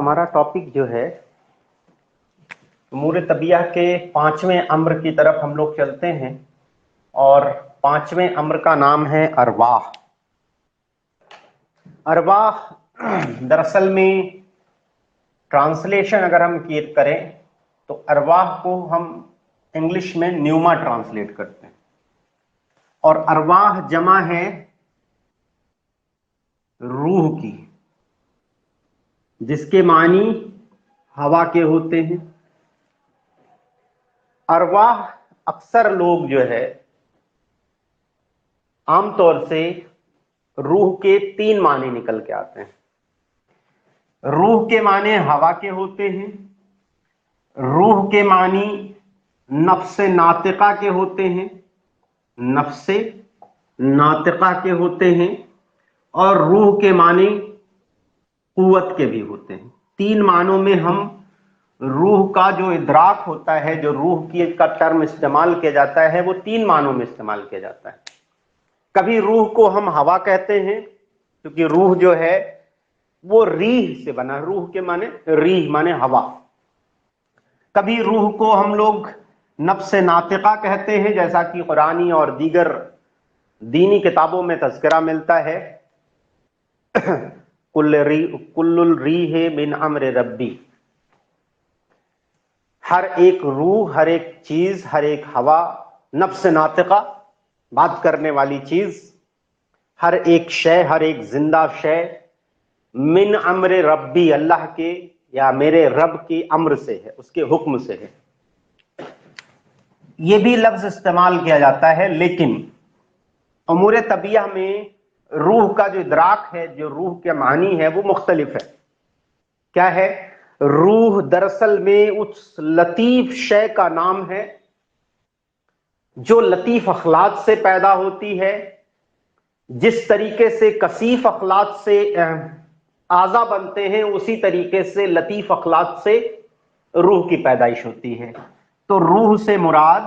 ہمارا ٹاپک جو ہے امور طبیعہ کے 5ویں امر کی طرف ہم لوگ چلتے ہیں، اور 5ویں امر کا نام ہے ارواح۔ ارواح دراصل میں ٹرانسلیشن اگر ہم کریں تو ارواح کو ہم انگلش میں نیوما ٹرانسلیٹ کرتے ہیں، اور ارواح جمع ہے روح کی، جس کے معنی ہوا کے ہوتے ہیں۔ ارواح اکثر لوگ جو ہے عام طور سے روح کے 3 معنی نکل کے آتے ہیں۔ روح کے معنی ہوا کے ہوتے ہیں، روح کے معنی نفس ناطقہ کے ہوتے ہیں، نفس ناطقہ کے ہوتے ہیں، اور روح کے معنی قوت کے بھی ہوتے ہیں۔ 3 معنوں میں ہم روح کا جو ادراک ہوتا ہے، جو روح کی کا ٹرم استعمال کیا جاتا ہے، وہ 3 معنوں میں استعمال کیا جاتا ہے۔ کبھی روح کو ہم ہوا کہتے ہیں، کیونکہ روح جو ہے وہ ریح سے بنا، روح کے معنی ریح معنی ہوا۔ کبھی روح کو ہم لوگ نفس ناطقہ کہتے ہیں، جیسا کہ قرآنی اور دیگر دینی کتابوں میں تذکرہ ملتا ہے، کل الریح من امر ربی، ہر ایک روح، ہر ایک چیز، ہر ایک ہوا، نفس ناطقہ بات کرنے والی چیز، ہر ایک شے، ہر ایک زندہ شے من امر ربی، اللہ کے یا میرے رب کی امر سے ہے، اس کے حکم سے ہے۔ یہ بھی لفظ استعمال کیا جاتا ہے، لیکن امور طبیعہ میں روح کا جو ادراک ہے، جو روح کے معنی ہے، وہ مختلف ہے۔ کیا ہے؟ روح دراصل میں اس لطیف شے کا نام ہے جو لطیف اخلاق سے پیدا ہوتی ہے۔ جس طریقے سے کثیف اخلاق سے اعضا بنتے ہیں، اسی طریقے سے لطیف اخلاق سے روح کی پیدائش ہوتی ہے۔ تو روح سے مراد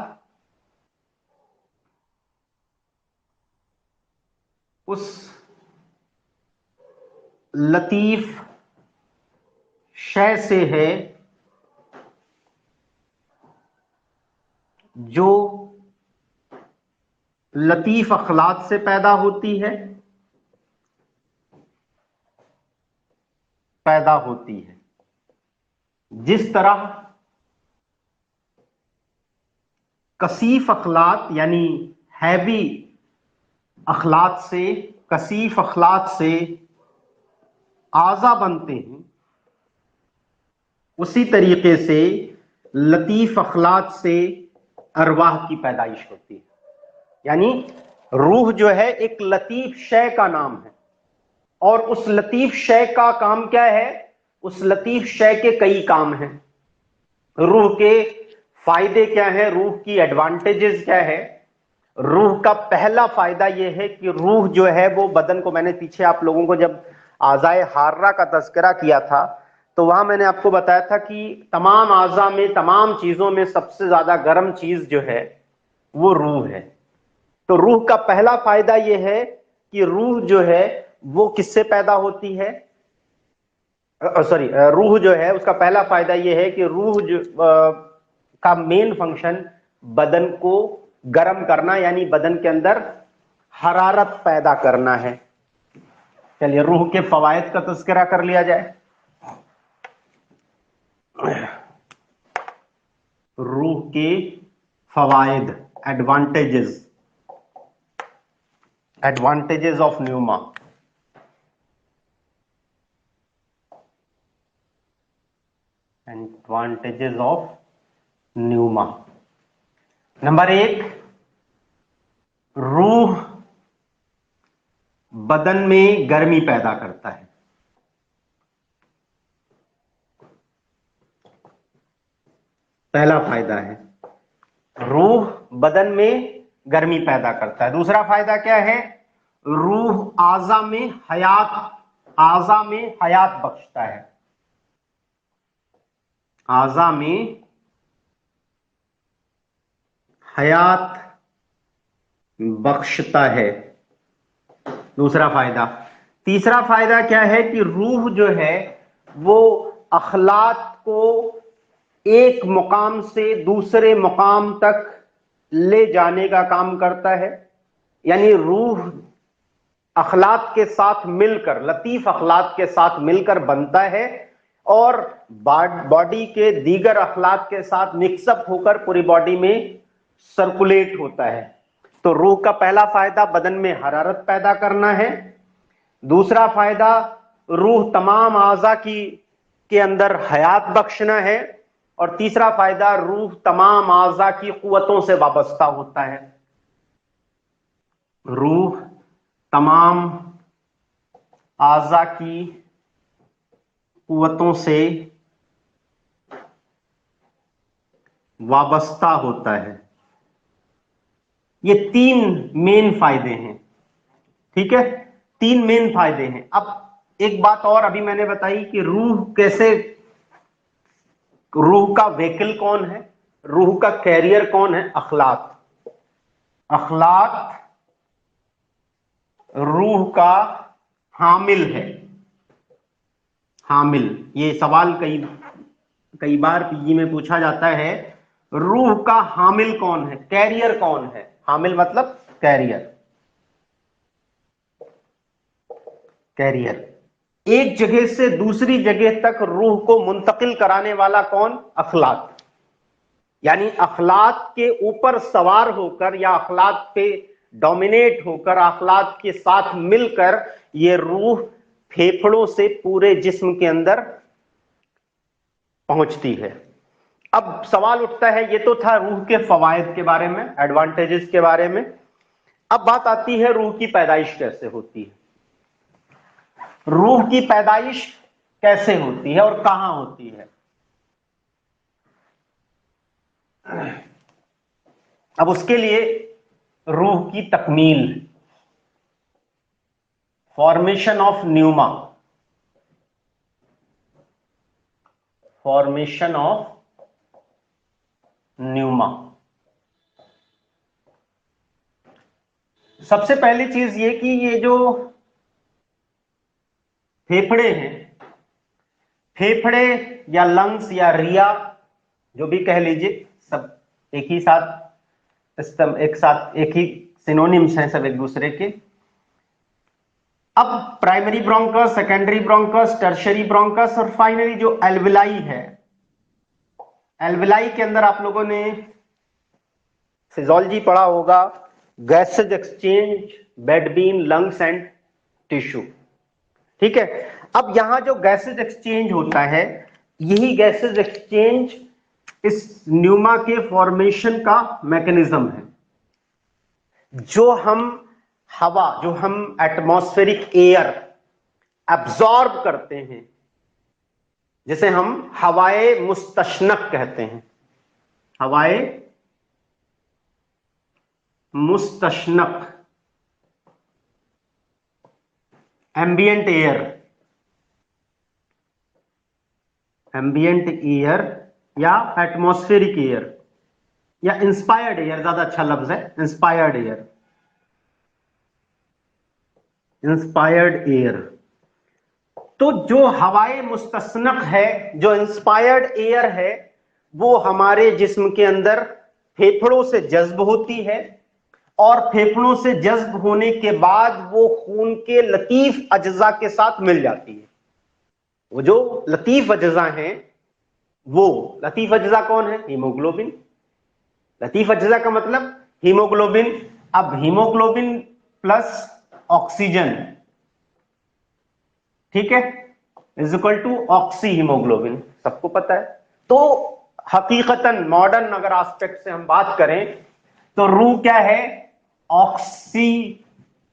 اس لطیف شے سے ہے جو لطیف اخلاق سے پیدا ہوتی ہے، جس طرح کثیف اخلاق یعنی ہیوی اخلاق سے، کثیف اخلاق سے اعضا بنتے ہیں، اسی طریقے سے لطیف اخلاق سے ارواح کی پیدائش ہوتی ہے۔ یعنی روح جو ہے ایک لطیف شے کا نام ہے، اور اس لطیف شے کا کام کیا ہے؟ اس لطیف شے کے کئی کام ہیں۔ روح کے فائدے کیا ہیں؟ روح کی ایڈوانٹیجز کیا ہے؟ روح کا پہلا فائدہ یہ ہے کہ روح جو ہے وہ بدن کو، میں نے پیچھے آپ لوگوں کو جب اعضائے حارہ کا تذکرہ کیا تھا تو وہاں میں نے آپ کو بتایا تھا کہ تمام اعضاء میں، تمام چیزوں میں سب سے زیادہ گرم چیز جو ہے وہ روح ہے۔ تو روح کا پہلا فائدہ یہ ہے کہ روح جو ہے وہ کس سے پیدا ہوتی ہے؟ روح جو ہے اس کا پہلا فائدہ یہ ہے کہ روح کا مین فنکشن بدن کو گرم کرنا، یعنی بدن کے اندر حرارت پیدا کرنا ہے۔ چلیے روح کے فوائد کا تذکرہ کر لیا جائے۔ روح کے فوائد، advantages of pneuma. Advantages of pneuma. Number 1، روح بدن میں گرمی پیدا کرتا ہے۔ پہلا فائدہ ہے روح بدن میں گرمی پیدا کرتا ہے۔ دوسرا فائدہ کیا ہے؟ روح اعضاء میں حیات بخشتا ہے۔ اعضاء میں حیات بخشتا ہے، دوسرا فائدہ۔ تیسرا فائدہ کیا ہے کہ روح جو ہے وہ اخلاق کو ایک مقام سے دوسرے مقام تک لے جانے کا کام کرتا ہے. یعنی روح اخلاق کے ساتھ مل کر، لطیف اخلاق کے ساتھ مل کر بنتا ہے اور باڈی کے دیگر اخلاق کے ساتھ مکس اپ ہو کر پوری باڈی میں سرکولیٹ ہوتا ہے. تو روح کا پہلا فائدہ بدن میں حرارت پیدا کرنا ہے. دوسرا فائدہ روح تمام اعضاء کے اندر حیات بخشنا ہے. اور تیسرا فائدہ روح تمام اعضاء کی قوتوں سے وابستہ ہوتا ہے. روح تمام اعضاء کی قوتوں سے وابستہ ہوتا ہے. یہ 3 مین فائدے ہیں. ٹھیک ہے، 3 مین فائدے ہیں. اب ایک بات اور ابھی میں نے بتائی کہ روح کا وہیکل کون ہے، روح کا کیریئر کون ہے؟ اخلاق. اخلاق روح کا حامل ہے. حامل، یہ سوال کئی بار پی جی میں پوچھا جاتا ہے، روح کا حامل کون ہے، کیریئر کون ہے؟ حامل مطلب کیریئر. کیریئر ایک جگہ سے دوسری جگہ تک روح کو منتقل کرانے والا کون؟ اخلاق. یعنی اخلاق کے اوپر سوار ہو کر یا اخلاق پہ ڈومینیٹ ہو کر، اخلاق کے ساتھ مل کر یہ روح پھیپھڑوں سے پورے جسم کے اندر پہنچتی ہے. اب سوال اٹھتا ہے، یہ تو تھا روح کے فوائد کے بارے میں، ایڈوانٹیجز کے بارے میں. اب بات آتی ہے روح کی پیدائش کیسے ہوتی ہے. روح کی پیدائش کیسے ہوتی ہے اور کہاں ہوتی ہے؟ اب اس کے لیے روح کی تکمیل، فارمیشن آف نیوما، فارمیشن آف نیوما. سب سے پہلی چیز یہ کہ یہ جو پھیپھڑے ہیں، پھیپھڑے یا لنگس یا ریا جو بھی کہہ لیجئے، سب ایک ہی سینونیمس ہیں سب ایک دوسرے کے. اب primary Bronx, secondary Bronx, tertiary Bronx اور فائنلی جو الویلائی ہے. الویلائی کے اندر آپ لوگوں نے فزیولوجی پڑھا ہوگا، gases exchange between lungs and tissue. ٹھیک ہے، اب یہاں جو گیسز ایکسچینج ہوتا ہے، یہی گیسز ایکسچینج اس نیوما کے فارمیشن کا میکنزم ہے. جو ہم ایٹماسفیرک ایئر ایبزارب کرتے ہیں، جسے ہم ہوائے مستشنق کہتے ہیں، ہوائے مستشنق، ایمبینٹ ایئر یا ایٹماسفیرک ایئر یا انسپائرڈ ایئر، زیادہ اچھا لفظ ہے انسپائرڈ ایئر. انسپائرڈ ایئر، تو جو ہوائے مستشنق ہے، جو انسپائرڈ ایئر ہے، وہ ہمارے جسم کے اندر پھیپھڑوں سے جذب ہوتی ہے اور پھیپھڑوں سے جذب ہونے کے بعد وہ خون کے لطیف اجزاء کے ساتھ مل جاتی ہے. وہ جو لطیف اجزاء ہیں، وہ لطیف اجزاء کون ہے؟ ہیموگلوبن. لطیف اجزاء کا مطلب ہیموگلوبن. اب ہیموگلوبن پلس آکسیجن، ٹھیک ہے، از اکول ٹو آکسی ہیموگلوبن، سب کو پتا ہے. تو حقیقتاً ماڈرن اگر آسپیکٹ سے ہم بات کریں تو روح کیا ہے؟ آکسی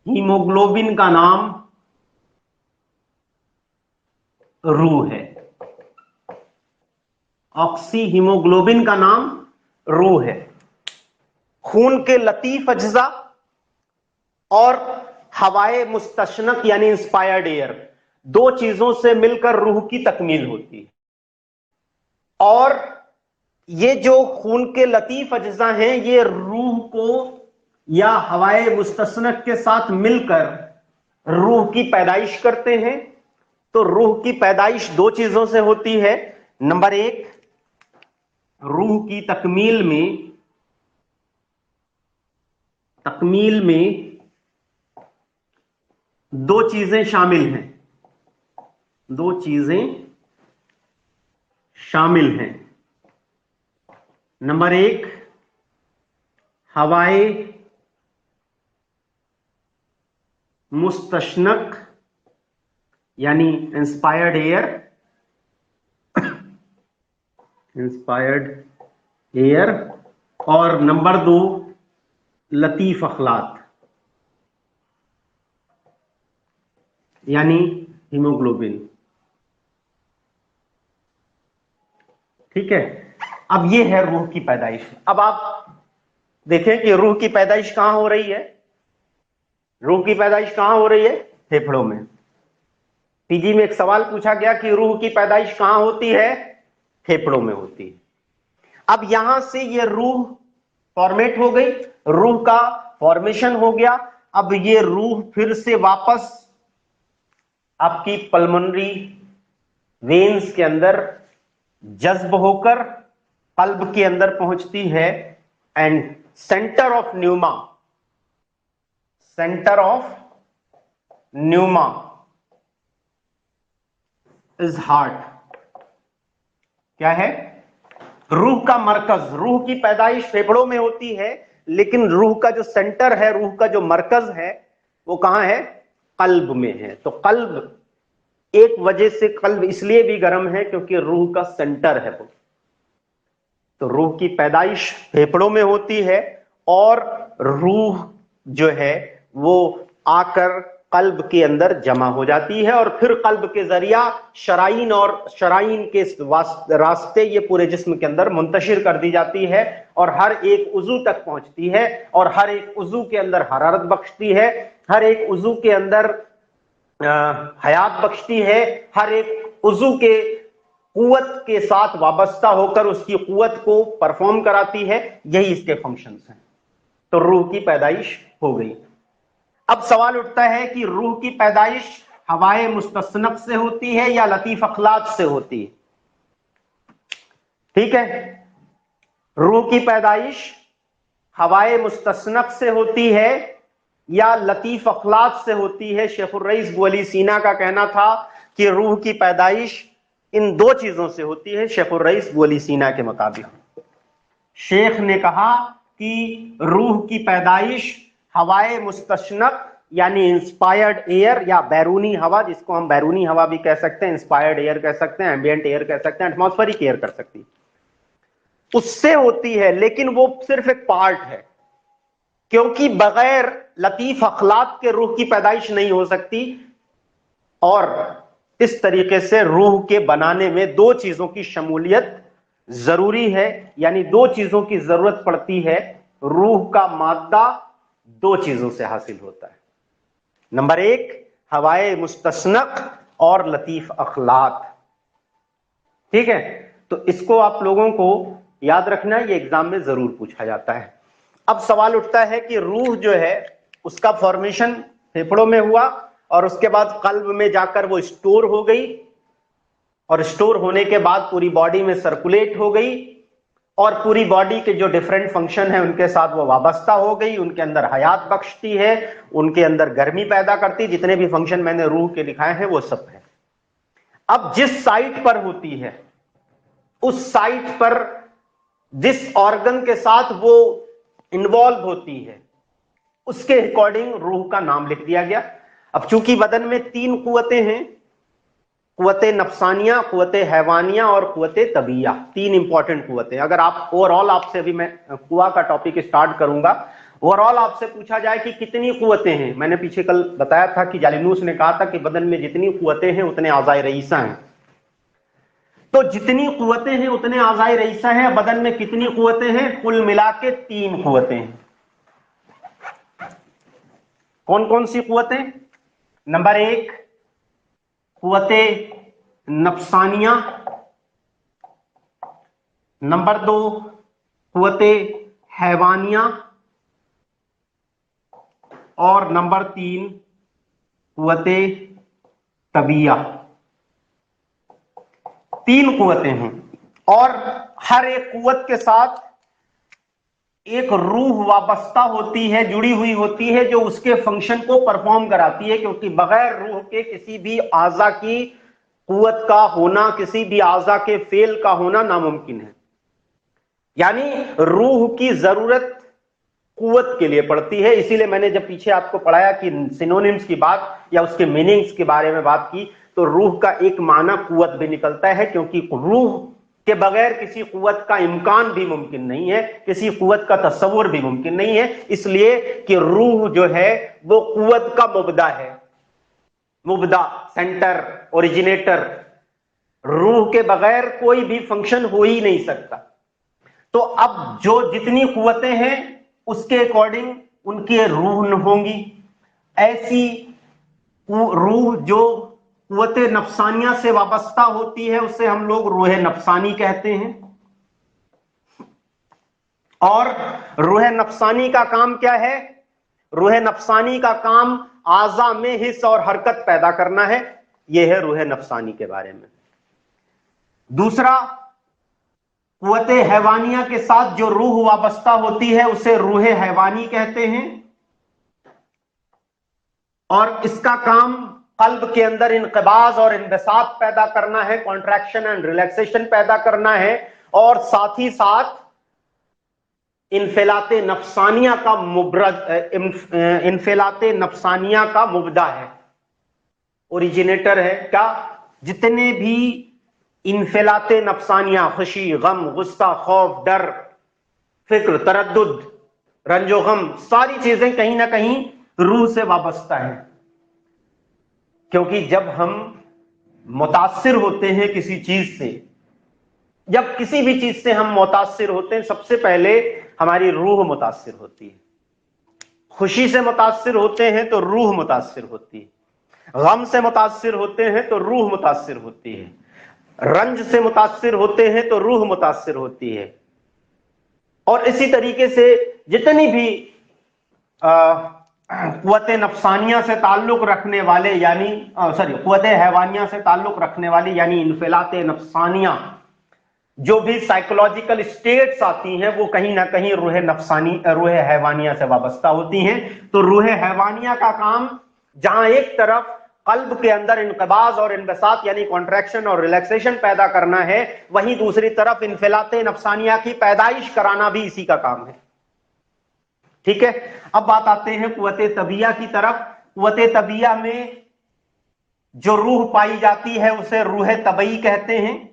ہیموگلوبن کا نام روح ہے. آکسی ہیموگلوبن کا نام روح ہے. خون کے لطیف اجزاء اور ہوائے مستشنق یعنی انسپائرڈ ایئر، 2 چیزوں سے مل کر روح کی تکمیل ہوتی ہے. اور یہ جو خون کے لطیف اجزاء ہیں، یہ روح کو یا ہوائے مستشنق کے ساتھ مل کر روح کی پیدائش کرتے ہیں तो रूह की पैदाइश दो चीजों से होती है। नंबर एक, रूह की तकमील में दो चीजें शामिल हैं, दो चीजें शामिल हैं। नंबर एक, हवाए मुस्तशनक यानी इंस्पायर्ड एयर, और नंबर दो, लतीफ अखलात यानी हीमोग्लोबिन। ठीक है, अब ये है रूह की पैदाइश। अब आप देखें कि रूह की पैदाइश कहां हो रही है। रूह की पैदाइश कहां हो रही है? फेफड़ों में। पीजी में एक सवाल पूछा गया कि रूह की पैदाइश कहां होती है? फेफड़ों में होती है। अब यहां से ये रूह फॉर्मेट हो गई, रूह का फॉर्मेशन हो गया। अब ये रूह फिर से वापस आपकी पल्मोनरी वेन्स के अंदर जज्ब होकर कल्ब के अंदर पहुंचती है, and centre of pneuma is heart. क्या है? रूह का मरकज। रूह की पैदाइश फेफड़ों में होती है, लेकिन रूह का जो सेंटर है, रूह का जो मरकज है, वो कहां है? कल्ब में है। तो कल्ब, एक वजह से कल्ब इसलिए भी गर्म है क्योंकि रूह का सेंटर है वो। तो रूह की पैदाइश फेफड़ों में होती है, और रूह जो है वो आकर कल्ब के अंदर जमा हो जाती है, और फिर कल्ब के जरिया शराइन और शराइन के रास्ते ये पूरे जिस्म के अंदर मुंतशिर कर दी जाती है, और हर एक उजू तक पहुंचती है, और हर एक उजू के अंदर हरारत बख्शती है, हर एक उजू के अंदर हयात बख्शती है, हर एक उजू के कुव्वत के साथ वाबस्ता होकर उसकी कुव्वत को परफॉर्म कराती है। यही इसके फंक्शंस हैं। तो रूह की पैदाइश हो गई। अब सवाल उठता है कि रूह की पैदाइश हवाए मुस्तस्नक से होती है या लतीफ अखलाक से होती है? ठीक है, रूह की पैदाइश हवाए मुस्तस्नक से होती है या लतीफ अखलाक से होती है? शेखुर रईस बुअली सीना का कहना था कि रूह की पैदाइश इन दो चीजों से होती है। शेखुर रईस बुअली सीना के मुताबिक शेख ने कहा कि रूह की पैदाइश हवाए मुस्तशनक यानी इंस्पायर्ड एयर या बैरूनी हवा, जिसको हम बैरूनी हवा भी कह सकते हैं, इंस्पायर्ड एयर कह सकते हैं, एम्बिएंट एयर कह सकते हैं, एटमॉस्फेरिक एयर कर सकती है, उससे होती है। लेकिन वो सिर्फ एक पार्ट है, क्योंकि बगैर लतीफ अखलाक के रूह की पैदाइश नहीं हो सकती। और इस तरीके से रूह के बनाने में दो चीजों की शमूलियत जरूरी है, यानी दो चीजों की जरूरत पड़ती है। रूह का मादा दो चीजों से हासिल होता है। नंबर एक, हवाए मुस्तस्नक और लतीफ अखलाक। ठीक है, तो इसको आप लोगों को याद रखना, ये एग्जाम में जरूर पूछा जाता है। अब सवाल उठता है कि रूह जो है उसका फॉर्मेशन फेफड़ों में हुआ, और उसके बाद कल्ब में जाकर वो स्टोर हो गई, और स्टोर होने के बाद पूरी बॉडी में सर्कुलेट हो गई, और पूरी बॉडी के जो डिफरेंट फंक्शन है उनके साथ वो वाबस्ता हो गई, उनके अंदर हयात बख्शती है, उनके अंदर गर्मी पैदा करती, जितने भी फंक्शन मैंने रूह के लिखाए हैं वो सब है। अब जिस साइट पर होती है, उस साइट पर जिस ऑर्गन के साथ वो इन्वॉल्व होती है, उसके अकॉर्डिंग रूह का नाम लिख दिया गया। अब चूंकि बदन में तीन कुव्वतें हैं, कुव्वते नफ्सानिया, कुव्वते हैवानिया और कुव्वते तबिया, तीन इंपॉर्टेंट कुव्वतें। अगर आप ओवरऑल, आपसे अभी मैं कुआ का टॉपिक स्टार्ट करूंगा, ओवरऑल आपसे पूछा जाए कि कितनी कुव्वतें हैं, मैंने पीछे कल बताया था कि जालिनूस ने कहा था कि बदन में जितनी कुव्वतें हैं उतने आज़ाए रईसा हैं। तो जितनी कुव्वतें हैं उतने आज़ाए रईसा हैं। बदन में कितनी कुव्वतें हैं? कुल मिला के तीन कुव्वतें हैं। कौन कौन सी कुव्वतें? नंबर एक, कुव्वते नफ्सानिया, नंबर दो कुव्वते हैवानिया, और नंबर तीन कुव्वते तबिया। 3 कुव्वतें हैं और हर एक कुव्वत के साथ एक रूह वाबस्ता होती है, जुड़ी हुई होती है, जो उसके फंक्शन को परफॉर्म कराती है, क्योंकि बगैर रूह के किसी भी आज़ा की कुव्वत का होना, किसी भी आज़ा के फेल का होना नामुमकिन है। यानी रूह की जरूरत कुव्वत के लिए पड़ती है। इसीलिए मैंने जब पीछे आपको पढ़ाया कि सिनोनिम्स की बात या उसके मीनिंग्स के बारे में बात की, तो रूह का एक माना कुव्वत भी निकलता है, क्योंकि रूह के बगैर किसी कुव्वत का इम्कान भी मुमकिन नहीं है, किसी कुव्वत का तस्वुर भी मुमकिन नहीं है, इसलिए कि रूह जो है वो कुव्वत का मुबदा है, मुबदा, सेंटर, ओरिजिनेटर। रूह के बगैर कोई भी फंक्शन हो ही नहीं सकता। तो अब जो जितनी कुव्वतें हैं उसके अकॉर्डिंग उनकी रूह होंगी। ऐसी रूह जो कुव्वत नफसानिया से वाबस्ता होती है उसे हम लोग रूह नफसानी कहते हैं। और रूह नफसानी का काम क्या है? रूह नफसानी का काम आज़ा में हिस्स और हरकत पैदा करना है। यह है रूह नफसानी के बारे में। दूसरा, कुव्वत हैवानिया के साथ जो रूह वाबस्ता होती है उसे रूह हैवानी कहते हैं, और इसका काम कल्ब के अंदर इनक़िबाज़ और इंबिसात पैदा करना है, कॉन्ट्रैक्शन एंड रिलैक्सेशन पैदा करना है, और साथ ही साथ इन्फिलाते नफसानिया का इन्फिलाते नफसानिया का मुबदा है, ओरिजिनेटर है। क्या? जितने भी इन्फिलाते नफसानिया, खुशी, गम, गुस्सा, खौफ, डर, फिक्र, तरद्दुद, रंजो गम, सारी चीजें कहीं ना कहीं रूह से वाबस्ता है। क्योंकि जब हम मुतासिर होते हैं किसी चीज से, जब किसी भी चीज से हम मुतासिर होते हैं, सबसे पहले हमारी रूह मुतासिर होती है। खुशी से मुतासिर होते हैं तो रूह मुतासिर होती है, गम से मुतासिर होते हैं तो रूह मुतासिर होती है, रंज से मुतासिर होते हैं तो रूह मुतासिर होती है। और इसी तरीके से जितनी भी कुव्वत नफसानिया से ताल्लुक रखने वाले, यानी कुव्वत हैवानिया से ताल्लुक रखने वाली, यानी इन्फिलात नफसानिया, जो भी साइकोलॉजिकल स्टेट्स आती हैं वो कहीं ना कहीं रूह हैवानिया से वाबस्ता होती हैं। तो रूह हैवानिया का काम जहां एक तरफ कल्ब के अंदर इनक़िबाज़ और इनबिसात यानी कॉन्ट्रैक्शन और रिलैक्सेशन पैदा करना है, वहीं दूसरी तरफ इन्फिलाते नफसानिया की पैदाइश कराना भी इसी का काम है। ठीक है, अब बात आते हैं कुव्वत तबिया की तरफ। कुव्वत तबिया में जो रूह पाई जाती है उसे रूह तबई कहते हैं,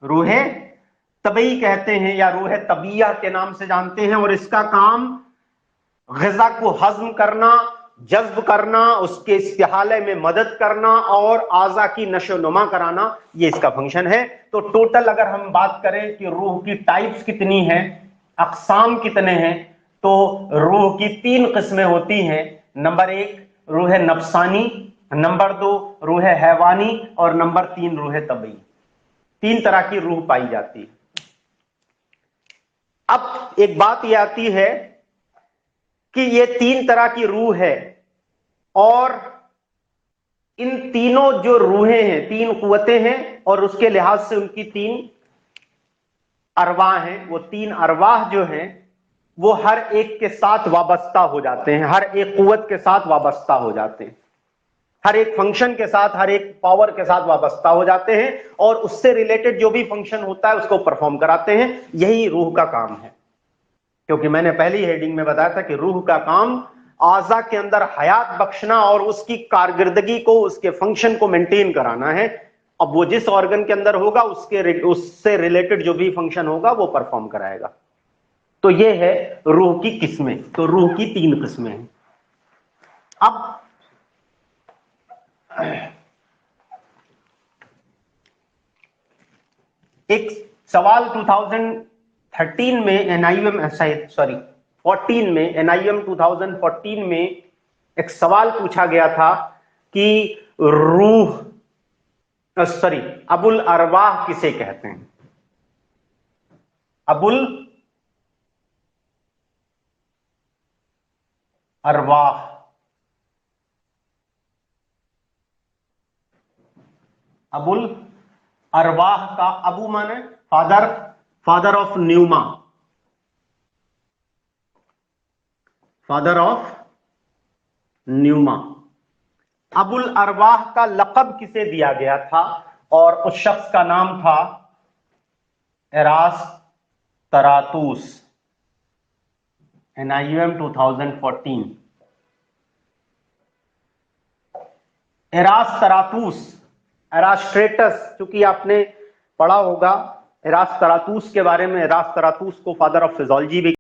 रूह तबई कहते हैं या रूह तबिया के नाम से जानते हैं। और इसका काम ग़िज़ा को हज़म करना, जज्ब करना, उसके इस्तिहाले में मदद करना और आज़ा की नशो नुमा कराना, ये इसका फंक्शन है। तो टोटल अगर हम बात करें कि रूह की टाइप्स कितनी हैं, अक़साम कितने हैं, तो रूह की 3 किस्में होती हैं। नंबर 1 रूह नफसानी, नंबर 2 रूह हैवानी, और नंबर 3 रूह तबई। 3 तरह की रूह पाई जाती है। अब एक बात यह आती है कि ये 3 तरह की रूह है, और इन तीनों जो रूहें हैं, 3 कुव्वतें हैं, और उसके लिहाज से उनकी 3 अरवाह हैं। वो 3 अरवाह जो हैं वो हर एक के साथ वाबस्ता हो जाते हैं, हर एक कुव्वत के साथ वाबस्ता हो जाते हैं, हर एक फंक्शन के साथ, हर एक पावर के साथ वाबस्ता हो जाते हैं, और उससे रिलेटेड जो भी फंक्शन होता है उसको परफॉर्म कराते हैं। यही रूह का काम है। क्योंकि मैंने पहली हेडिंग में बताया था कि रूह का काम आज़ा के अंदर हयात बख्शना और उसकी कारकर्दगी को, उसके फंक्शन को मेंटेन कराना है। अब वो जिस ऑर्गन के अंदर होगा उससे रिलेटेड जो भी फंक्शन होगा वो परफॉर्म कराएगा। तो ये है रूह की किस्में। तो रूह की 3 किस्में हैं। अब एक सवाल 2013 में एनआईएम 14 में एनआईएम 2014 में एक सवाल पूछा गया था कि अबुल अरवाह किसे कहते हैं? अबुल अरवाह, अबुल अरवाह का अबू माने father of pneuma, father of pneuma. अबुल अरवाह का लक़ब किसे दिया गया था? और उस शख्स का नाम था एरास्टरातुस। NIUM 2014। एरास्टरातुस, एरास्ट्रेटस, चूंकि आपने पढ़ा होगा एरास्टरातुस के बारे में, एरास्टरातुस को फादर ऑफ फिजियोलॉजी भी